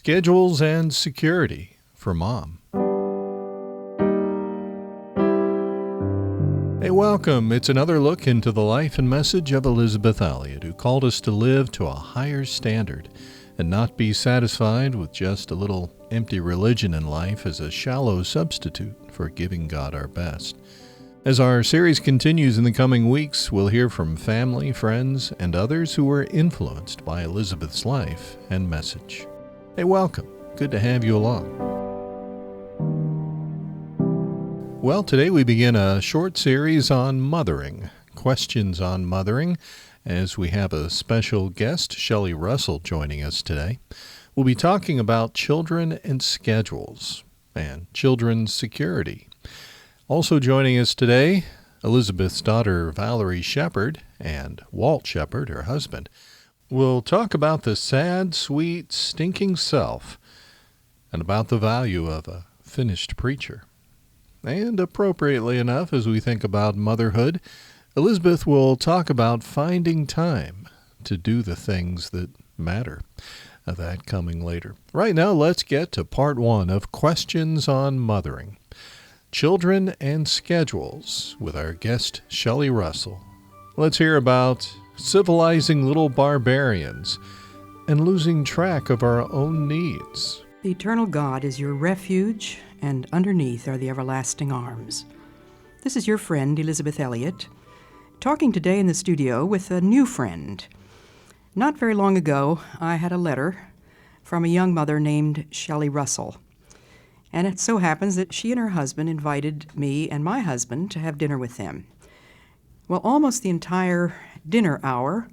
Schedules and Security for Mom. Hey, welcome. It's another look into the life and message of Elisabeth Elliot, who called us to live to a higher standard and not be satisfied with just a little empty religion in life as a shallow substitute for giving God our best. As our series continues in the coming weeks, we'll hear from family, friends, and others who were influenced by Elisabeth's life and message. Hey, welcome. Good to have you along. Well, today we begin a short series on mothering, questions on mothering, as we have a special guest, Shelley Russell, joining us today. We'll be talking about children and schedules and children's security. Also joining us today, Elisabeth's daughter, Valerie Shepard, and Walt Shepard, her husband. We'll talk about the sad, sweet, stinking self and about the value of a finished preacher. And appropriately enough, as we think about motherhood, Elisabeth will talk about finding time to do the things that matter. That coming later. Right now, let's get to part one of Questions on Mothering. Children and Schedules with our guest, Shelley Russell. Let's hear about civilizing little barbarians and losing track of our own needs. The eternal God is your refuge, and underneath are the everlasting arms. This is your friend, Elisabeth Elliot, talking today in the studio with a new friend. Not very long ago, I had a letter from a young mother named Shelley Russell. And it so happens that she and her husband invited me and my husband to have dinner with them. Well, almost the entire dinner hour,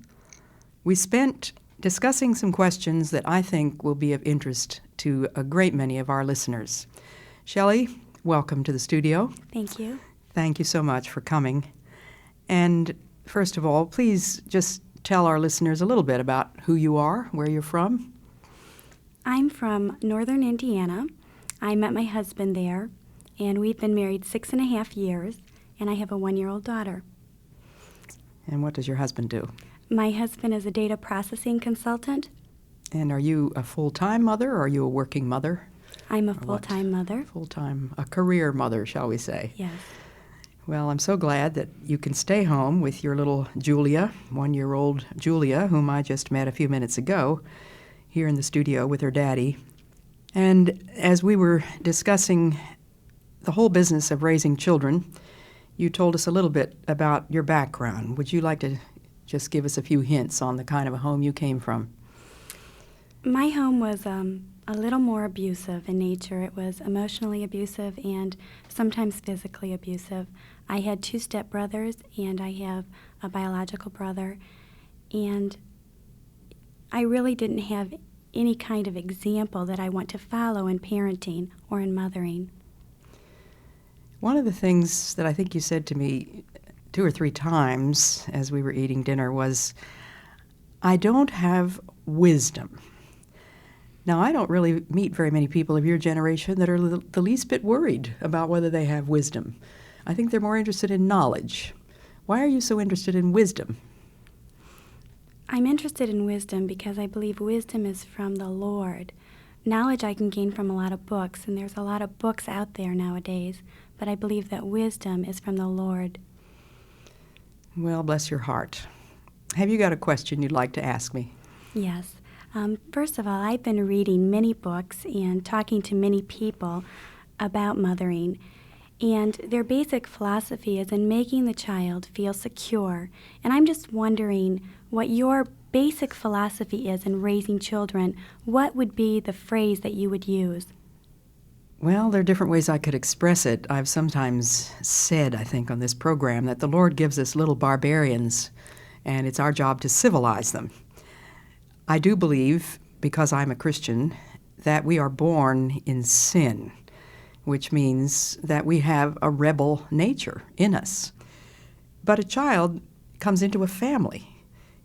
we spent discussing some questions that I think will be of interest to a great many of our listeners. Shelley, welcome to the studio. Thank you. Thank you so much for coming. And first of all, please just tell our listeners a little bit about who you are, where you're from. I'm from northern Indiana. I met my husband there, and we've been married 6.5 years, and I have a 1-year-old daughter. And what does your husband do? My husband is a data processing consultant. And are you a full-time mother, or are you a working mother? I'm a full-time mother. Full-time, a career mother, shall we say. Yes. Well, I'm so glad that you can stay home with your little Julia, 1-year-old Julia, whom I just met a few minutes ago, here in the studio with her daddy. And as we were discussing the whole business of raising children, you told us a little bit about your background. Would you like to just give us a few hints on the kind of a home you came from? My home was a little more abusive in nature. It was emotionally abusive and sometimes physically abusive. I had 2 stepbrothers, and I have a biological brother, and I really didn't have any kind of example that I want to follow in parenting or in mothering. One of the things that I think you said to me 2 or 3 times as we were eating dinner was, I don't have wisdom. Now, I don't really meet very many people of your generation that are the least bit worried about whether they have wisdom. I think they're more interested in knowledge. Why are you so interested in wisdom? I'm interested in wisdom because I believe wisdom is from the Lord. Knowledge I can gain from a lot of books, and there's a lot of books out there nowadays, but I believe that wisdom is from the Lord. Well, bless your heart. Have you got a question you'd like to ask me? Yes. First of all, I've been reading many books and talking to many people about mothering, and their basic philosophy is in making the child feel secure. And I'm just wondering what your basic philosophy is in raising children. What would be the phrase that you would use? Well, there are different ways I could express it. I've sometimes said, I think, on this program that the Lord gives us little barbarians, and it's our job to civilize them. I do believe, because I'm a Christian, that we are born in sin, which means that we have a rebel nature in us. But a child comes into a family.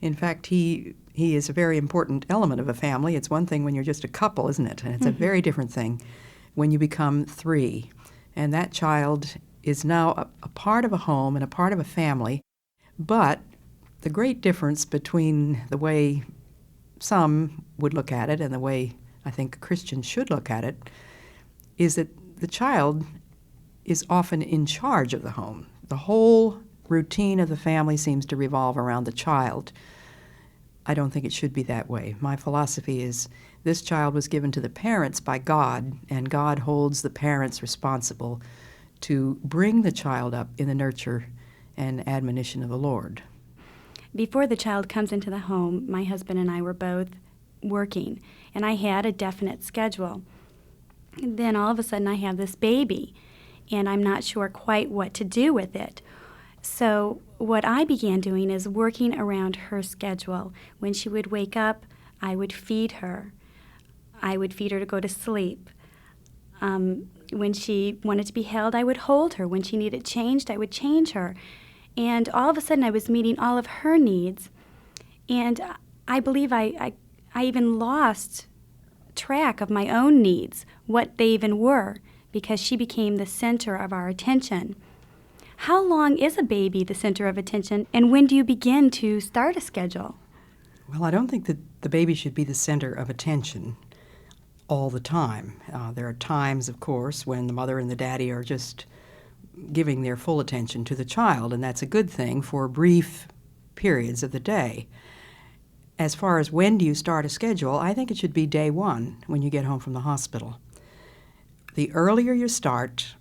In fact, he is a very important element of a family. It's one thing when you're just a couple, isn't it? And it's a very different thing when you become 3. And that child is now a part of a home and a part of a family. But the great difference between the way some would look at it and the way I think a Christian should look at it, is that the child is often in charge of the home. The whole routine of the family seems to revolve around the child. I don't think it should be that way. My philosophy is this child was given to the parents by God, and God holds the parents responsible to bring the child up in the nurture and admonition of the Lord. Before the child comes into the home, my husband and I were both working, and I had a definite schedule. And then all of a sudden I have this baby, and I'm not sure quite what to do with it. So what I began doing is working around her schedule. When she would wake up, I would feed her. I would feed her to go to sleep. When she wanted to be held, I would hold her. When she needed changed, I would change her. And all of a sudden I was meeting all of her needs. And I believe I even lost track of my own needs, what they even were, because she became the center of our attention. How long is a baby the center of attention, and when do you begin to start a schedule? Well, I don't think that the baby should be the center of attention all the time. There are times, of course, when the mother and the daddy are just giving their full attention to the child, and that's a good thing for brief periods of the day. As far as when do you start a schedule, I think it should be day one when you get home from the hospital. The earlier you start,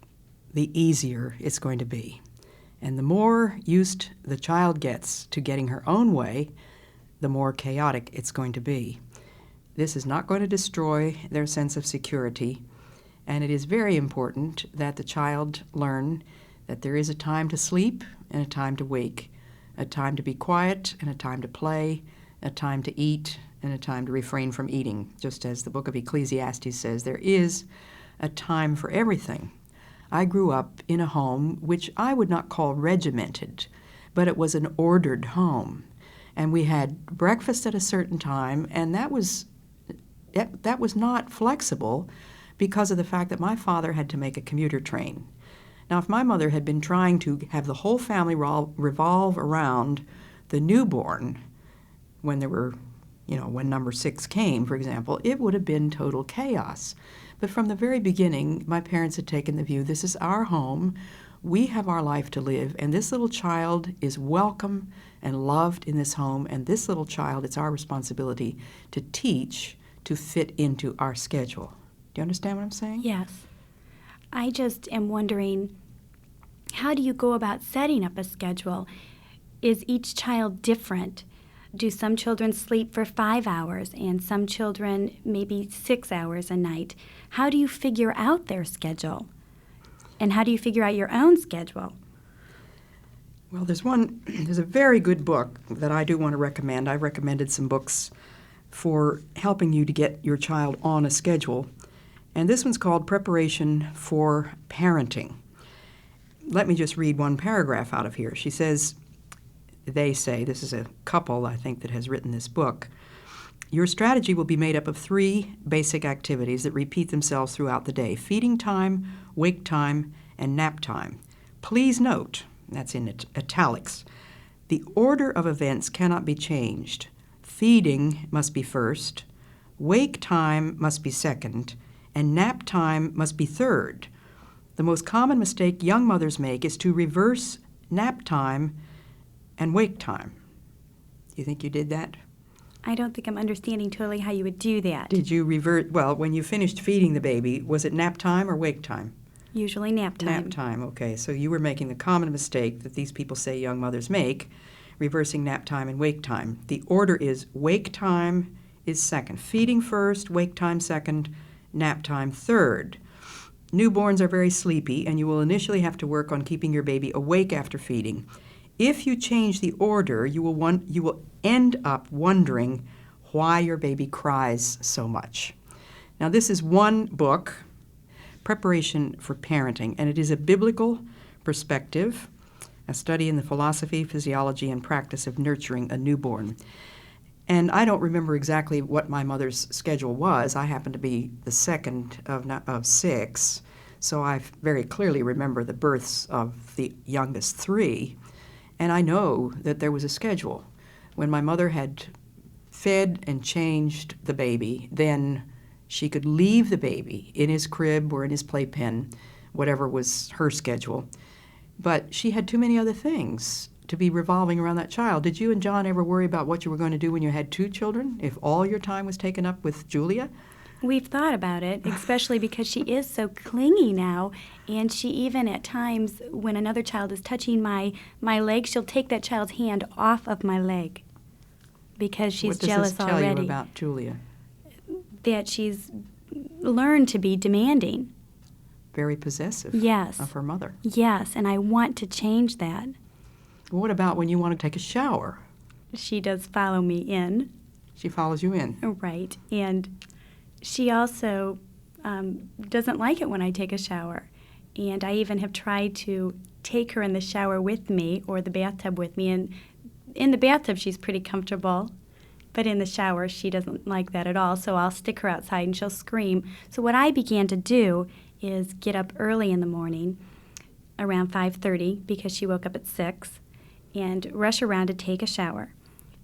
the easier it's going to be. And the more used the child gets to getting her own way, the more chaotic it's going to be. This is not going to destroy their sense of security, and it is very important that the child learn that there is a time to sleep and a time to wake, a time to be quiet and a time to play, a time to eat and a time to refrain from eating. Just as the book of Ecclesiastes says, there is a time for everything. I grew up in a home which I would not call regimented, but it was an ordered home. And we had breakfast at a certain time, and that was not flexible because of the fact that my father had to make a commuter train. Now, if my mother had been trying to have the whole family revolve around the newborn when when number 6 came, for example, it would have been total chaos. But from the very beginning, my parents had taken the view, this is our home, we have our life to live, and this little child is welcome and loved in this home, and this little child, it's our responsibility to teach to fit into our schedule. Do you understand what I'm saying? Yes. I just am wondering, how do you go about setting up a schedule? Is each child different? Do some children sleep for 5 hours and some children maybe 6 hours a night? How do you figure out their schedule? And how do you figure out your own schedule? Well, there's a very good book that I do want to recommend. I've recommended some books for helping you to get your child on a schedule. And this one's called Preparation for Parenting. Let me just read one paragraph out of here. She says, they say, this is a couple, I think, that has written this book, your strategy will be made up of 3 basic activities that repeat themselves throughout the day: feeding time, wake time, and nap time. Please note, that's in italics, the order of events cannot be changed. Feeding must be first, wake time must be second, and nap time must be third. The most common mistake young mothers make is to reverse nap time and wake time. Do you think you did that? I don't think I'm understanding totally how you would do that. Did you revert, well, when you finished feeding the baby, was it nap time or wake time? Usually nap time. Nap time, okay. So you were making the common mistake that these people say young mothers make, reversing nap time and wake time. The order is wake time is second, feeding first, wake time second, nap time third. Newborns are very sleepy, and you will initially have to work on keeping your baby awake after feeding. If you change the order, you will end up wondering why your baby cries so much. Now, this is one book, Preparation for Parenting, and it is a biblical perspective, a study in the philosophy, physiology, and practice of nurturing a newborn. And I don't remember exactly what my mother's schedule was. I happen to be the second of 6, so I very clearly remember the births of the youngest 3. And I know that there was a schedule. When my mother had fed and changed the baby, then She could leave the baby in his crib or in his playpen, whatever was her schedule. But she had too many other things to be revolving around that child. Did you and John ever worry about what you were going to do when you had 2 children, if all your time was taken up with Julia? We've thought about it, especially because she is so clingy now, and she even at times, when another child is touching my leg, she'll take that child's hand off of my leg because she's jealous already. What does this tell you about Julia? That she's learned to be demanding. Very possessive. Yes. Of her mother. Yes, and I want to change that. What about when you want to take a shower? She does follow me in. She follows you in. Right, and she also doesn't like it when I take a shower. And I even have tried to take her in the shower with me or the bathtub with me. And in the bathtub, she's pretty comfortable. But in the shower, she doesn't like that at all. So I'll stick her outside and she'll scream. So what I began to do is get up early in the morning, around 5:30, because she woke up at 6, and rush around to take a shower.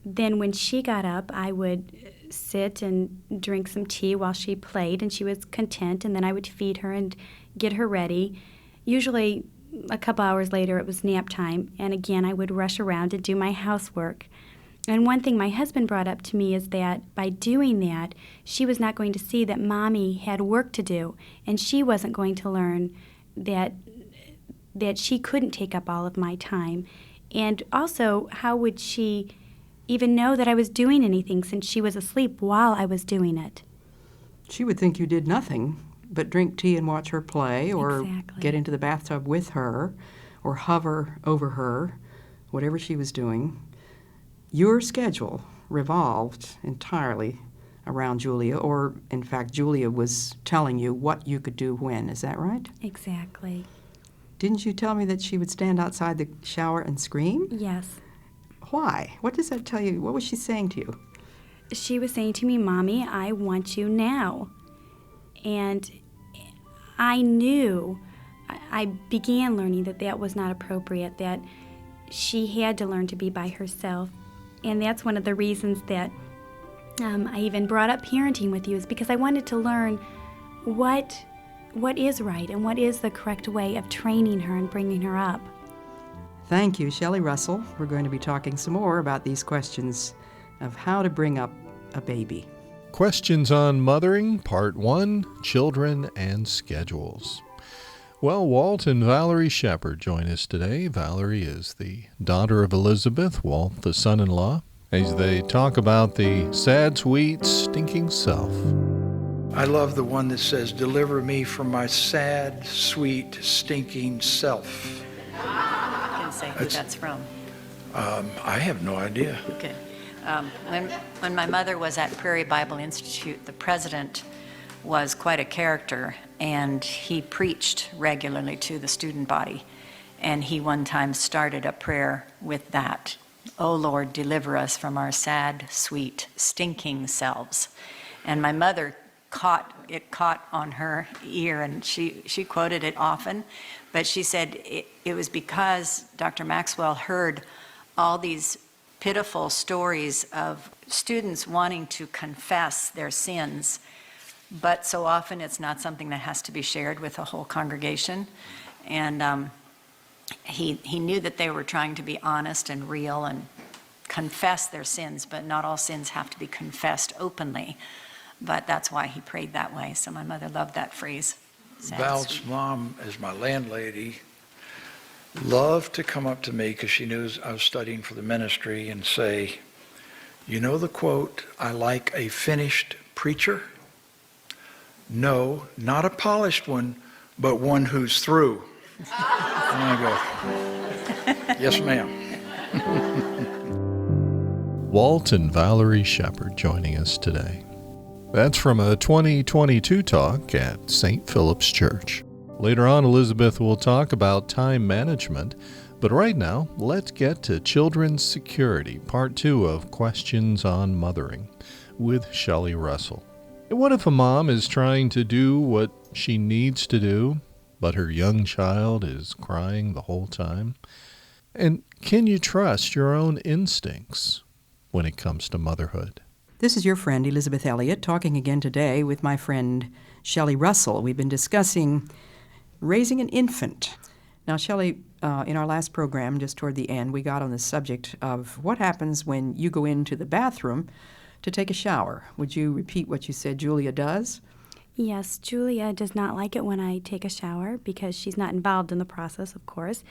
Then when she got up, I would sit and drink some tea while she played, and she was content, and then I would feed her and get her ready. Usually a couple hours later it was nap time, and again I would rush around to do my housework. And one thing my husband brought up to me is that by doing that, she was not going to see that Mommy had work to do, and she wasn't going to learn that she couldn't take up all of my time. And also, how would she even know that I was doing anything since she was asleep while I was doing it? She would think you did nothing but drink tea and watch her play, or Exactly. get into the bathtub with her, or hover over her, whatever she was doing. Your schedule revolved entirely around Julia, or in fact, Julia was telling you what you could do when. Is that right? Exactly. Didn't you tell me that she would stand outside the shower and scream? Yes. Why? What does that tell you? What was she saying to you? She was saying to me, Mommy, I want you now. And I knew, I began learning that that was not appropriate, that she had to learn to be by herself. And that's one of the reasons that I even brought up parenting with you, is because I wanted to learn what is right and what is the correct way of training her and bringing her up. Thank you, Shelley Russell. We're going to be talking some more about these questions of how to bring up a baby. Questions on Mothering, Part 1, Children and Schedules. Well, Walt and Valerie Shepard join us today. Valerie is the daughter of Elisabeth, Walt the son-in-law, as they talk about the sad, sweet, stinking self. I love the one that says, "Deliver me from my sad, sweet, stinking self." I can say who that's from. I have no idea. Okay. When my mother was at Prairie Bible Institute, the president was quite a character, and he preached regularly to the student body. And he one time started a prayer with that, "Oh Lord, deliver us from our sad, sweet, stinking selves." And my mother caught on her ear, and she quoted it often, but she said it was because Dr. Maxwell heard all these pitiful stories of students wanting to confess their sins, but so often it's not something that has to be shared with a whole congregation. And he knew that they were trying to be honest and real and confess their sins, but not all sins have to be confessed openly. But that's why he prayed that way. So my mother loved that phrase. Sad, Val's sweet. mom, as my landlady, loved to come up to me because she knew I was studying for the ministry and say, "You know the quote, 'I like a finished preacher'? No, not a polished one, but one who's through." And I go, "Yes, ma'am." Walt and Valerie Shepard joining us today. That's from a 2022 talk at St. Philip's Church. Later on, Elisabeth will talk about time management, but right now, let's get to Children's Security, Part 2 of Questions on Mothering, with Shelley Russell. What if a mom is trying to do what she needs to do, but her young child is crying the whole time? And can you trust your own instincts when it comes to motherhood? This is your friend Elisabeth Elliott talking again today with my friend Shelley Russell. We've been discussing raising an infant. Now, Shelley, in our last program, just toward the end, we got on the subject of what happens when you go into the bathroom to take a shower. Would you repeat what you said Julia does? Yes, Julia does not like it when I take a shower because she's not involved in the process, of course.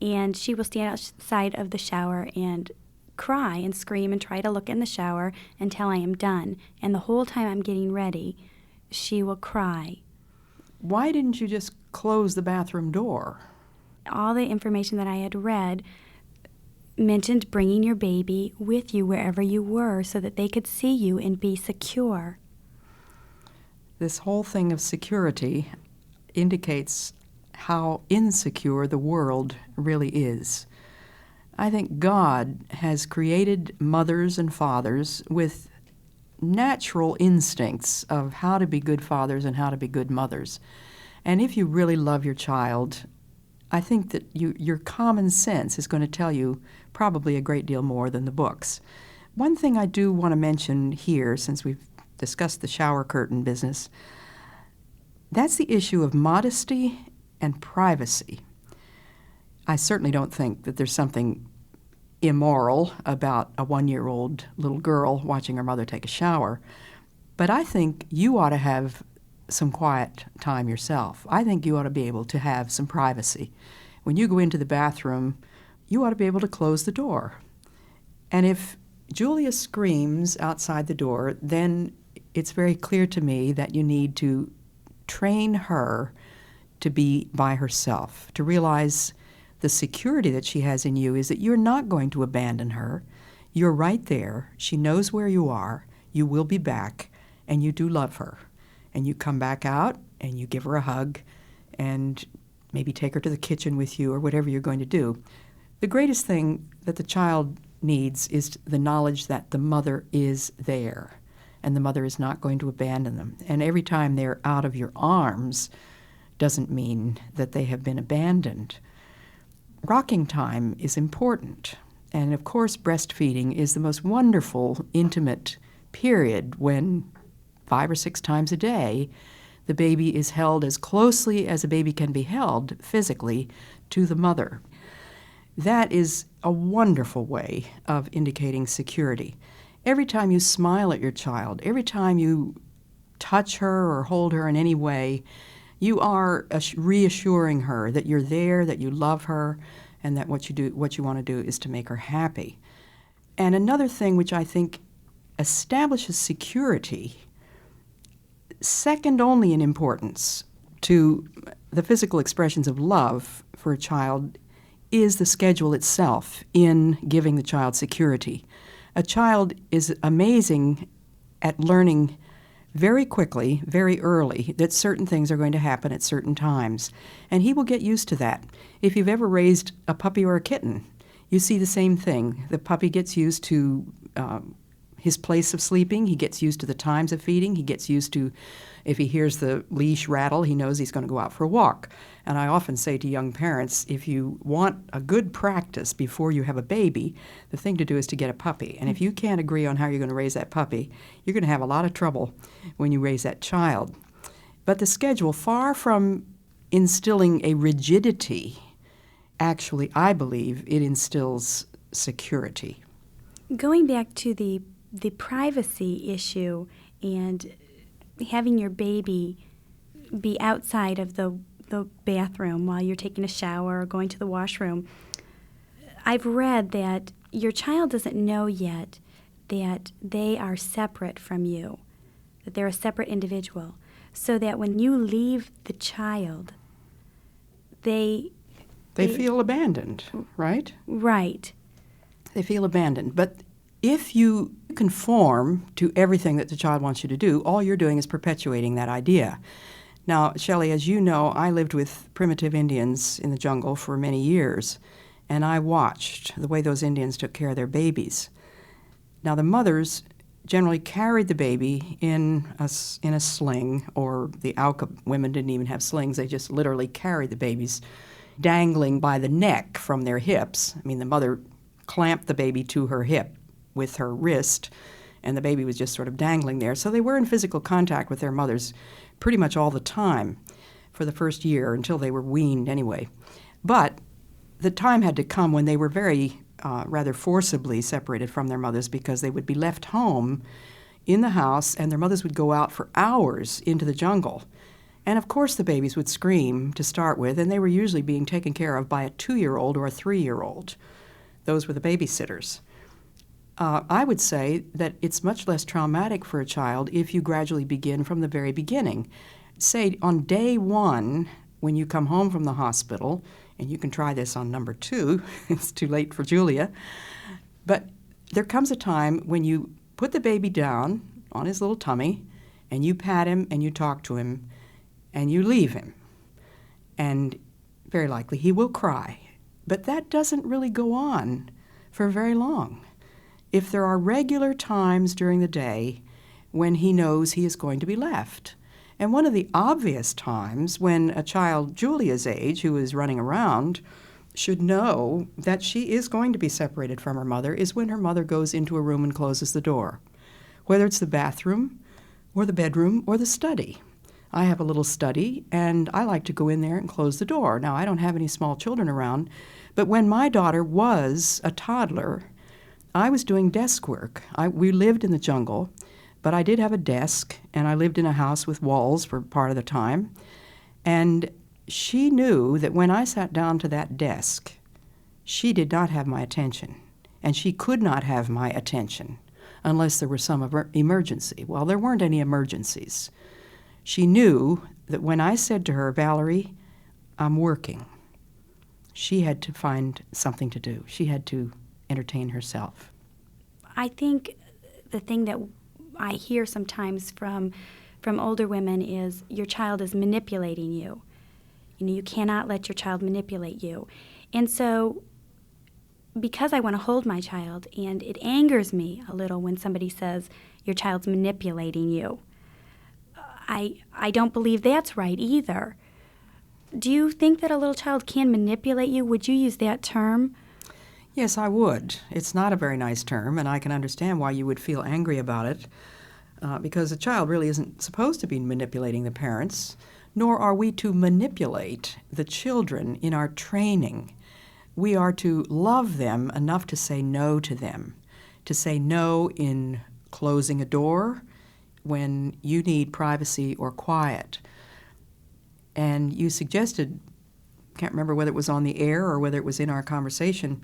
And she will stand outside of the shower and cry and scream and try to look in the shower until I am done. And the whole time I'm getting ready, she will cry. Why didn't you just close the bathroom door? All the information that I had read mentioned bringing your baby with you wherever you were so that they could see you and be secure. This whole thing of security indicates how insecure the world really is. I think God has created mothers and fathers with natural instincts of how to be good fathers and how to be good mothers. And if you really love your child, I think that your common sense is going to tell you probably a great deal more than the books. One thing I do want to mention here, since we've discussed the shower curtain business, that's the issue of modesty and privacy. I certainly don't think that there's something immoral about a 1-year-old little girl watching her mother take a shower, but I think you ought to have some quiet time yourself. I think you ought to be able to have some privacy. When you go into the bathroom, you ought to be able to close the door. And if Julia screams outside the door, then it's very clear to me that you need to train her to be by herself, to realize the security that she has in you is that you're not going to abandon her. You're right there. She knows where you are. You will be back, and you do love her. And you come back out, and you give her a hug, and maybe take her to the kitchen with you or whatever you're going to do. The greatest thing that the child needs is the knowledge that the mother is there, and the mother is not going to abandon them. And every time they're out of your arms doesn't mean that they have been abandoned. Rocking time is important. And of course, breastfeeding is the most wonderful, intimate period when 5 or 6 times a day the baby is held as closely as a baby can be held physically to the mother. That is a wonderful way of indicating security. Every time you smile at your child, every time you touch her or hold her in any way, you are reassuring her that you're there, that you love her, and that what you want to do is to make her happy. And another thing which I think establishes security, second only in importance to the physical expressions of love for a child, is the schedule itself in giving the child security. A child is amazing at learning very quickly, very early, that certain things are going to happen at certain times. And he will get used to that. If you've ever raised a puppy or a kitten, you see the same thing. The puppy gets used to his place of sleeping. He gets used to the times of feeding. He gets used to, if he hears the leash rattle, he knows he's going to go out for a walk. And I often say to young parents, if you want a good practice before you have a baby, the thing to do is to get a puppy. And if you can't agree on how you're going to raise that puppy, you're going to have a lot of trouble when you raise that child. But the schedule, far from instilling a rigidity, actually, I believe, it instills security. Going back to the privacy issue and having your baby be outside of the bathroom while you're taking a shower or going to the washroom, I've read that your child doesn't know yet that they are separate from you, that they're a separate individual, so that when you leave the child, they feel abandoned, right? Right. They feel abandoned. But if you conform to everything that the child wants you to do, all you're doing is perpetuating that idea. Now, Shelley, as you know, I lived with primitive Indians in the jungle for many years, and I watched the way those Indians took care of their babies. Now, the mothers generally carried the baby in a sling, or the Auca women didn't even have slings. They just literally carried the babies dangling by the neck from their hips. I mean, the mother clamped the baby to her hip with her wrist, and the baby was just sort of dangling there. So they were in physical contact with their mothers pretty much all the time for the first year, until they were weaned anyway. But the time had to come when they were very rather forcibly separated from their mothers, because they would be left home in the house and their mothers would go out for hours into the jungle. And of course the babies would scream to start with, and they were usually being taken care of by a 2-year-old or a 3-year-old. Those were the babysitters. I would say that it's much less traumatic for a child if you gradually begin from the very beginning. Say on day 1, when you come home from the hospital, and you can try this on number 2, it's too late for Julia, but there comes a time when you put the baby down on his little tummy, and you pat him and you talk to him, and you leave him. And very likely he will cry. But that doesn't really go on for very long. If there are regular times during the day when he knows he is going to be left. And one of the obvious times when a child Julia's age, who is running around, should know that she is going to be separated from her mother is when her mother goes into a room and closes the door, whether it's the bathroom or the bedroom or the study. I have a little study, and I like to go in there and close the door. Now, I don't have any small children around, but when my daughter was a toddler, I was doing desk work. We lived in the jungle, but I did have a desk, and I lived in a house with walls for part of the time. And she knew that when I sat down to that desk, she did not have my attention, and she could not have my attention unless there were some emergency. Well, there weren't any emergencies. She knew that when I said to her, "Valerie, I'm working," she had to find something to do. She had to entertain herself. I think the thing that I hear sometimes from older women is your child is manipulating you. You know, you cannot let your child manipulate you. And so because I want to hold my child, and it angers me a little when somebody says your child's manipulating you, I don't believe that's right either. Do you think that a little child can manipulate you? Would you use that term? Yes, I would. It's not a very nice term, and I can understand why you would feel angry about it, because a child really isn't supposed to be manipulating the parents, nor are we to manipulate the children in our training. We are to love them enough to say no to them, to say no in closing a door when you need privacy or quiet. And you suggested, can't remember whether it was on the air or whether it was in our conversation,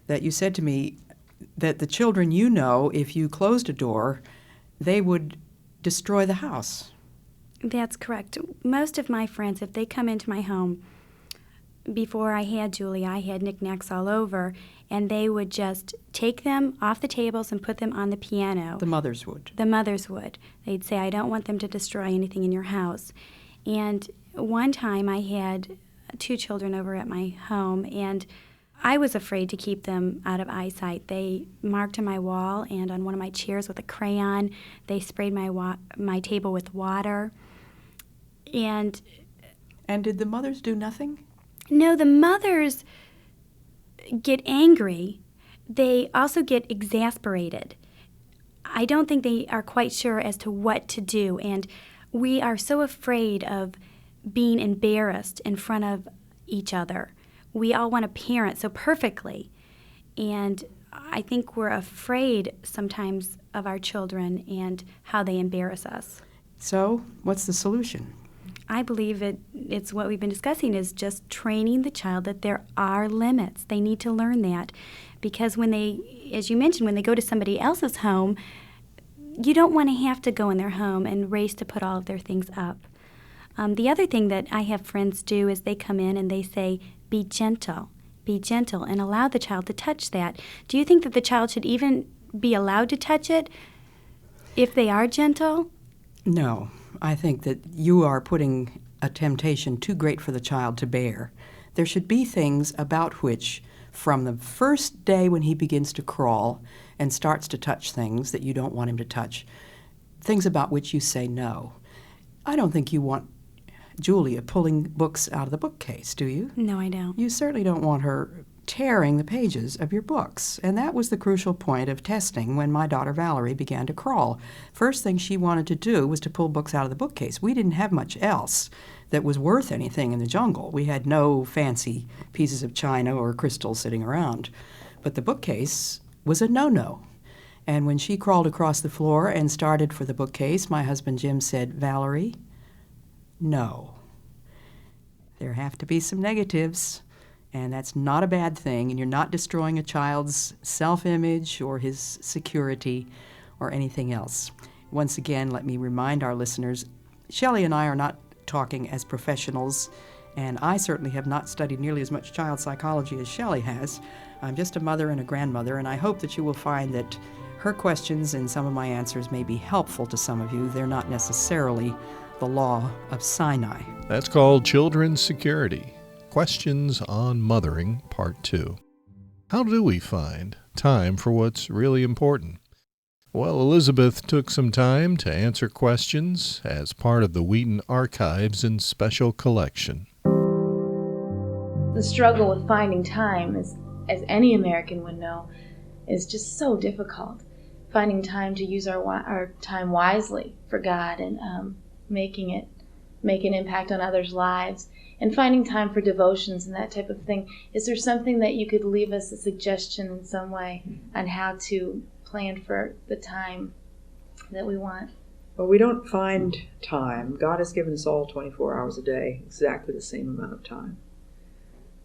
that you said to me that the children you know, if you closed a door, they would destroy the house. That's correct. Most of my friends, if they come into my home, before I had Julie, I had knickknacks all over, and they would just take them off the tables and put them on the piano. The mothers would. The mothers would. They'd say, "I don't want them to destroy anything in your house." And one time I had 2 children over at my home, and I was afraid to keep them out of eyesight. They marked on my wall and on one of my chairs with a crayon. They sprayed my table with water. And did the mothers do nothing? No, the mothers get angry. They also get exasperated. I don't think they are quite sure as to what to do, and we are so afraid of being embarrassed in front of each other. We all want to parent so perfectly, and I think we're afraid sometimes of our children and how they embarrass us. So, what's the solution? I believe it's what we've been discussing, is just training the child that there are limits. They need to learn that, because when they, as you mentioned, when they go to somebody else's home, you don't want to have to go in their home and race to put all of their things up. The other thing that I have friends do is they come in and they say, be gentle, and allow the child to touch that. Do you think that the child should even be allowed to touch it if they are gentle? No. I think that you are putting a temptation too great for the child to bear. There should be things about which, from the first day when he begins to crawl and starts to touch things that you don't want him to touch, things about which you say no. I don't think you want Julia pulling books out of the bookcase, do you? No, I don't. You certainly don't want her tearing the pages of your books. And that was the crucial point of testing when my daughter Valerie began to crawl. First thing she wanted to do was to pull books out of the bookcase. We didn't have much else that was worth anything in the jungle. We had no fancy pieces of china or crystal sitting around. But the bookcase was a no-no. And when she crawled across the floor and started for the bookcase, my husband Jim said, "Valerie, no. There have to be some negatives, and that's not a bad thing, and you're not destroying a child's self-image or his security or anything else." Once again, let me remind our listeners, Shelley and I are not talking as professionals, and I certainly have not studied nearly as much child psychology as Shelley has. I'm just a mother and a grandmother, and I hope that you will find that her questions and some of my answers may be helpful to some of you. They're not necessarily the law of Sinai. That's called Children's Security. Questions on Mothering, Part 2. How do we find time for what's really important? Well, Elisabeth took some time to answer questions as part of the Wheaton Archives and Special Collection. The struggle with finding time, as any American would know, is just so difficult. Finding time to use our time wisely for God and make an impact on others' lives, and finding time for devotions and that type of thing. Is there something that you could leave us a suggestion in some way on how to plan for the time that we want? Well, we don't find time. God has given us all 24 hours a day, exactly the same amount of time.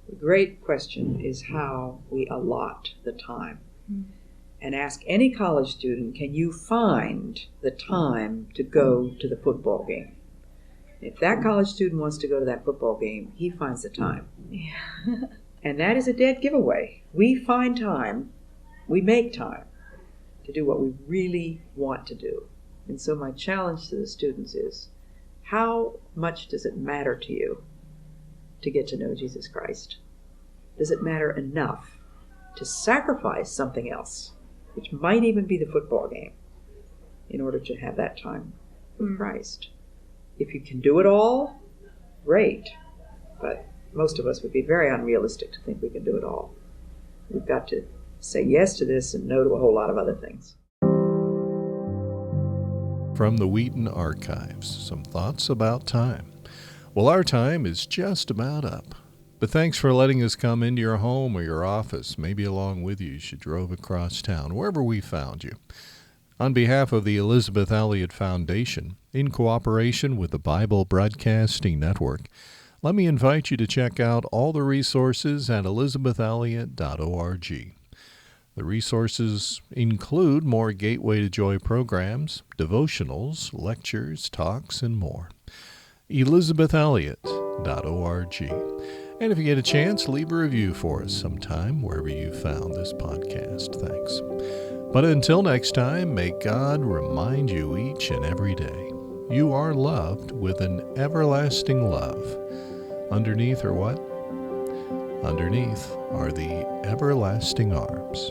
The great question is how we allot the time. And ask any college student, can you find the time to go to the football game? If that college student wants to go to that football game, he finds the time. Yeah. And that is a dead giveaway. We find time, we make time to do what we really want to do. And so my challenge to the students is, how much does it matter to you to get to know Jesus Christ? Does it matter enough to sacrifice something else, which might even be the football game, in order to have that time with Christ? If you can do it all, great. But most of us would be very unrealistic to think we can do it all. We've got to say yes to this and no to a whole lot of other things. From the Wheaton Archives, some thoughts about time. Well, our time is just about up. But thanks for letting us come into your home or your office, maybe along with you as you drove across town, wherever we found you. On behalf of the Elisabeth Elliot Foundation, in cooperation with the Bible Broadcasting Network, let me invite you to check out all the resources at elisabethelliot.org. The resources include more Gateway to Joy programs, devotionals, lectures, talks, and more. elisabethelliot.org. And if you get a chance, leave a review for us sometime wherever you found this podcast. Thanks. But until next time, may God remind you each and every day, you are loved with an everlasting love. Underneath are what? Underneath are the everlasting arms.